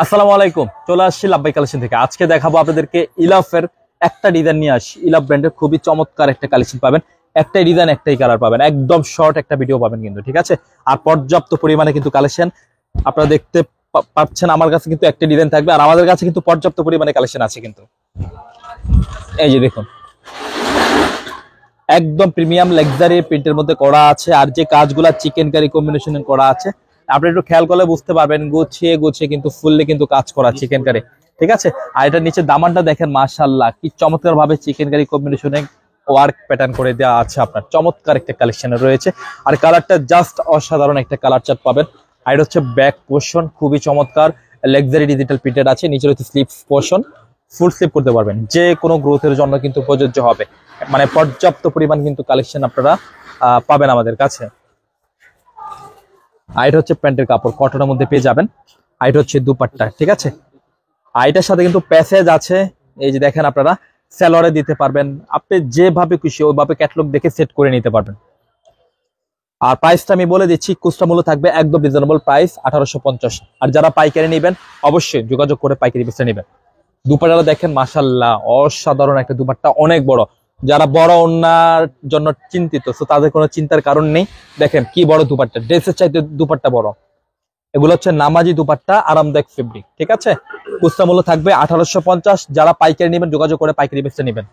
আসসালামু আলাইকুম, চলে আসছি লাভবাই কালেকশন থেকে। আজকে দেখাবো আপনাদেরকে ইলাফের একটা ডিজাইন নিয়ে আসি। ইলাফ ব্র্যান্ডের খুবই চমৎকার একটা কালেকশন পাবেন। একটাই ডিজাইন, একটাই কালার পাবেন, একদম শর্ট একটা ভিডিও পাবেন কিন্তু, ঠিক আছে। আর পর্যাপ্ত পরিমাণে কিন্তু কালেকশন আপনারা দেখতে পাচ্ছেন। আমার কাছে কিন্তু একটা ডিজাইন থাকবে, আর আমাদের কাছে কিন্তু পর্যাপ্ত পরিমাণে কালেকশন আছে কিন্তু। এই যে দেখুন, একদম প্রিমিয়াম লাক্সারি প্রিন্টের মধ্যে করা আছে, আর যে কাজগুলা চিকেন কারি কম্বিনেশনে করা আছে আপনি একটু খেয়াল করলে বুঝতে পারবেন। গুছিয়ে গুছিয়ে কিন্তু ফুললি কিন্তু কাজ করা চিকেন কারি, ঠিক আছে। আর এটা নিচে দামানটা দেখেন, মাশাআল্লাহ কি চমৎকার ভাবে চিকেন কারি কম্বিনেশনে ওয়ার্ক প্যাটার্ন করে দেওয়া আছে। আপনার চমৎকার একটা কালেকশন রয়েছে, আর কালারটা জাস্ট অসাধারণ একটা কালার চার্ট পাবেন। আর এটা হচ্ছে ব্যাক পোর্শন, খুবই চমৎকার লাক্সারি ডিজিটাল প্রিন্টেড আছে। নিচে হচ্ছে স্লিপ পোর্শন, ফুল স্লিপ করতে পারবেন, যে কোনো গ্রোথের জন্য কিন্তু প্রযোজ্য হবে। মানে পর্যাপ্ত পরিমাণ কিন্তু কালেকশন আপনারা পাবেন আমাদের কাছে। আর এটা হচ্ছে প্যান্টের কাপড়, কটনের মধ্যে পেয়ে যাবেন। আর এটা হচ্ছে দুপাট্টা, ঠিক আছে। আর এটার সাথে কিন্তু প্যাসেজ আছে, এই যে দেখেন আপনারা সেলরে দিতে পারবেন। আপনি যেভাবে খুশি ওইভাবে ক্যাটালগ দেখে সেট করে নিতে পারবেন। আর প্রাইসটা আমি বলে দিচ্ছি, খুচরা মূল্য থাকবে একদম রিজনেবল প্রাইস 1850। আর যারা পাইকারি নেবেন অবশ্যই যোগাযোগ করে পাইকারি বেচে নেবেন। দুপাট্টাটা দেখেন, মাশাআল্লাহ অসাধারণ একটা দুপাট্টা, অনেক বড়। যারা বড় ওন্নার জন্য চিন্তিত, তো তাদের কোনো চিন্তার কারণ নেই। দেখেন কি বড় দুপাট্টা, ড্রেসের চাইতে দুপাট্টা বড়। এগুলো হচ্ছে নামাজি দুপাট্টা, আরামদায়ক ফেব্রিক, ঠিক আছে। খুচরা মূল্য থাকবে 1850। যারা পাইকারি নেবেন যোগাযোগ করে পাইকারি বেচে নেবেন।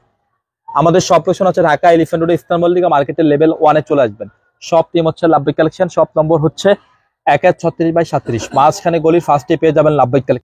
আমাদের শপ লোকেশন হচ্ছে Dhaka elephant road, eastern Mallika মার্কেটের লেভেল 1-এ চলে আসবেন। শপ টিম হচ্ছে লাভবাই কালেকশন, শপ নম্বর হচ্ছে 1136/37। মাঝখানে গলির ফার্স্টে পেয়ে যাবেন লাভবাই কালেকশন।